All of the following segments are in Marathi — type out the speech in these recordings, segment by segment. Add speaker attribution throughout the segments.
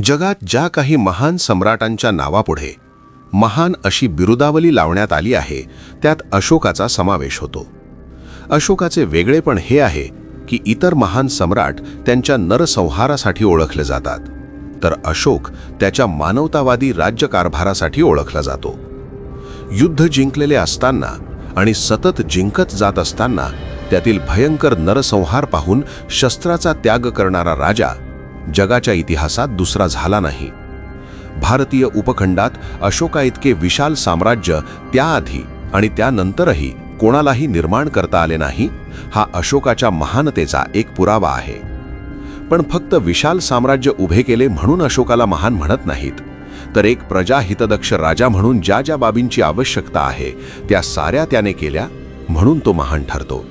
Speaker 1: जगात ज्या काही महान सम्राटांच्या नावापुढे महान अशी बिरुदावली लावण्यात आली आहे त्यात अशोकाचा समावेश होतो. अशोकाचे वेगळेपण हे आहे की इतर महान सम्राट त्यांच्या नरसंहारासाठी ओळखले जातात, तर अशोक त्याच्या मानवतावादी राज्यकारभारासाठी ओळखला जातो. युद्ध जिंकलेले असताना आणि सतत जिंकत जात असताना त्यातील भयंकर नरसंहार पाहून शस्त्राचा त्याग करणारा राजा जगाच्या इतिहासात दुसरा झाला नाही. भारतीय उपखंडात अशोकाइतके विशाल साम्राज्य त्याआधी आणि त्यानंतरही कोणालाही निर्माण करता आले नाही, हा अशोकाच्या महानतेचा एक पुरावा आहे. पण फक्त विशाल साम्राज्य उभे केले म्हणून अशोकाला महान म्हणत नाहीत, तर एक प्रजाहितदक्ष राजा म्हणून ज्या ज्या बाबींची आवश्यकता आहे त्या साऱ्या त्याने केल्या म्हणून तो महान ठरतो.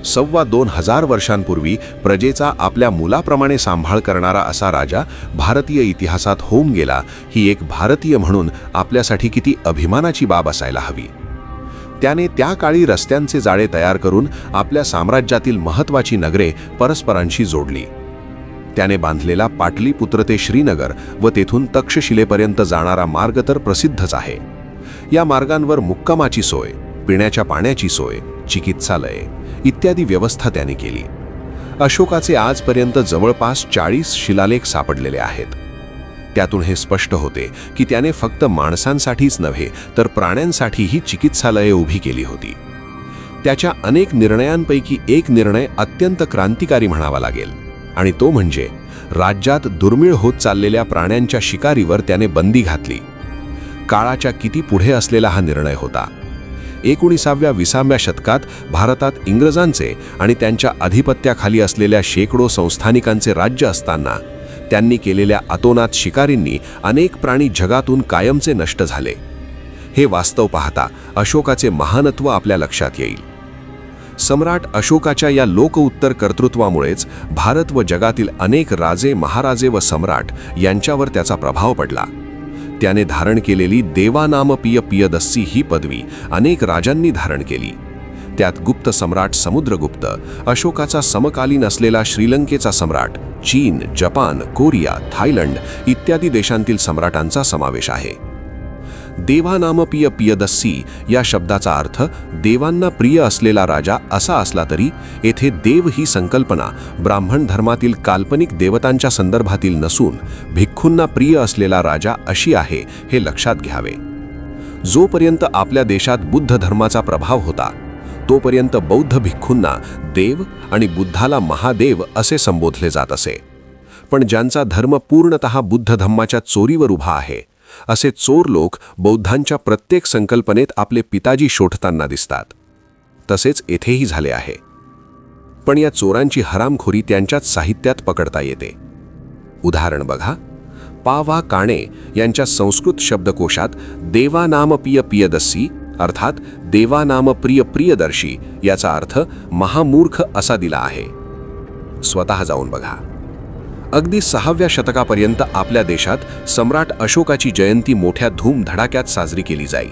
Speaker 1: 2,500 वर्षांपूर्वी प्रजेचा आपल्या मुलाप्रमाणे सांभाळ करणारा असा राजा भारतीय इतिहासात होऊन गेला, ही एक भारतीय म्हणून आपल्यासाठी किती अभिमानाची बाब असायला हवी. त्याने त्या काळी रस्त्यांचे जाळे तयार करून आपल्या साम्राज्यातील महत्त्वाची नगरे परस्परांशी जोडली. त्याने बांधलेला पाटलीपुत्र ते श्रीनगर व तेथून तक्षशिलेपर्यंत जाणारा मार्ग तर प्रसिद्धच आहे. या मार्गांवर मुक्कामाची सोय, पिण्याच्या पाण्याची सोय, चिकित्सालये इत्यादी व्यवस्था त्याने केली. अशोकाचे आजपर्यंत जवळपास 40 शिलालेख सापडलेले आहेत. त्यातून हे स्पष्ट होते की त्याने फक्त माणसांसाठीच नव्हे तर प्राण्यांसाठीही चिकित्सालये उभी केली होती. त्याच्या अनेक निर्णयांपैकी एक निर्णय अत्यंत क्रांतिकारी म्हणावा लागेल, आणि तो म्हणजे राज्यात दुर्मिळ होत चाललेल्या प्राण्यांच्या शिकारीवर त्याने बंदी घातली. काळाच्या किती पुढे असलेला हा निर्णय होता. 19व्या-20व्या शतकात भारतात इंग्रजांचे आणि त्यांच्या अधिपत्याखाली असलेल्या शेकडो संस्थानिकांचे राज्य असताना त्यांनी केलेल्या अतोनात शिकारींनी अनेक प्राणी जगातून कायमचे नष्ट झाले. हे वास्तव पाहता अशोकाचे महानत्व आपल्या लक्षात येईल. सम्राट अशोकाच्या या लोकउत्तर कर्तृत्वामुळेच भारत व जगातील अनेक राजे, महाराजे व सम्राट यांच्यावर त्याचा प्रभाव पडला. त्याने धारण केलेली देवानामपिय पियदस्सी ही पदवी अनेक राजांनी धारण केली. त्यात गुप्त सम्राट समुद्रगुप्त, अशोकाचा समकालीन असलेला श्रीलंकेचा सम्राट, चीन, जपान, कोरिया, थायलंड इत्यादी देशांतील सम्राटांचा समावेश आहे. देवानामपिय पियदस्सी या शब्दाचा अर्थ देवांना प्रिय असलेला राजा असा असला तरी येथे देव ही संकल्पना ब्राह्मण धर्मातील काल्पनिक देवतांच्या संदर्भातील नसून भिक्खूंना प्रिय असलेला राजा अशी आहे, हे लक्षात घ्यावे. जोपर्यंत आपल्या देशात बुद्ध धर्माचा प्रभाव होता तोपर्यंत बौद्ध भिक्खूंना देव आणि बुद्धाला महादेव असे संबोधले जात असे. पण ज्यांचा धर्म पूर्णतः बुद्ध धम्माच्या चोरीवर उभा आहे असे चोर लोक बौद्धांच्या प्रत्येक संकल्पनेत आपले पिताजी शोधताना दिसतात. तसेच येथेही झाले आहे. पण या चोरांची हरामखोरी त्यांच्याच साहित्यात पकडता येते. उदाहरण बघा, पा वा काणे यांच्या संस्कृत शब्दकोशात देवानामपिय पियदस्सी अर्थात देवानामप्रिय प्रियदर्शी याचा अर्थ महामूर्ख असा दिला आहे. स्वतः जाऊन बघा. अगदी 6व्या शतकापर्यंत आपल्या देशात सम्राट अशोकाची जयंती मोठ्या धूमधडाक्यात साजरी केली जाई.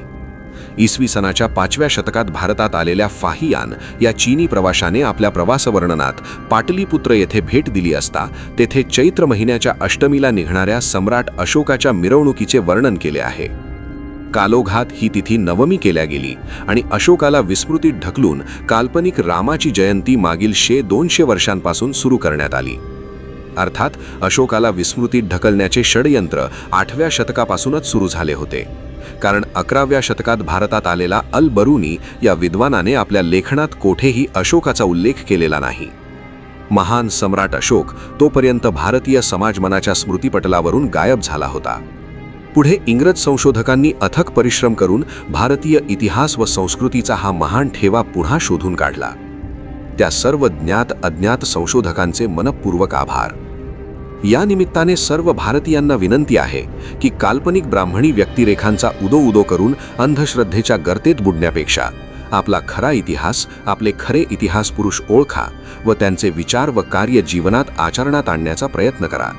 Speaker 1: इसवी सनाच्या 5व्या शतकात भारतात आलेल्या फाहियान या चीनी प्रवाशाने आपल्या प्रवासवर्णनात पाटलीपुत्र येथे भेट दिली असता तेथे चैत्र महिन्याच्या अष्टमीला निघणाऱ्या सम्राट अशोकाच्या मिरवणुकीचे वर्णन केले आहे. कालोघात ही तिथी नवमी केल्या गेली आणि अशोकाला विस्मृतीत ढकलून काल्पनिक रामाची जयंती मागील 100-200 वर्षांपासून सुरू करण्यात आली. अर्थात अशोकाला विस्मृतीत ढकलण्याचे षडयंत्र 8व्या शतकापासूनच सुरू झाले होते, कारण 11व्या शतकात भारतात आलेला अल बरुनी या विद्वानाने आपल्या लेखनात कोठेही अशोकाचा उल्लेख केलेला नाही. महान सम्राट अशोक तोपर्यंत भारतीय समाजमनाच्या स्मृतिपटलावरून गायब झाला होता. पुढे इंग्रज संशोधकांनी अथक परिश्रम करून भारतीय इतिहास व संस्कृतीचा हा महान ठेवा पुन्हा शोधून काढला. त्या सर्व ज्ञात अज्ञात संशोधकांचे मनपूर्वक आभार. या निमित्ताने सर्व भारतीयांना विनंती आहे की काल्पनिक ब्राह्मणी व्यक्तिरेखांचा उदो करून अंधश्रद्धेच्या गर्तेत बुडण्यापेक्षा आपला खरा इतिहास, आपले खरे इतिहास पुरुष ओळखा व त्यांचे विचार व कार्य जीवनात आचरणात आणण्याचा प्रयत्न करा.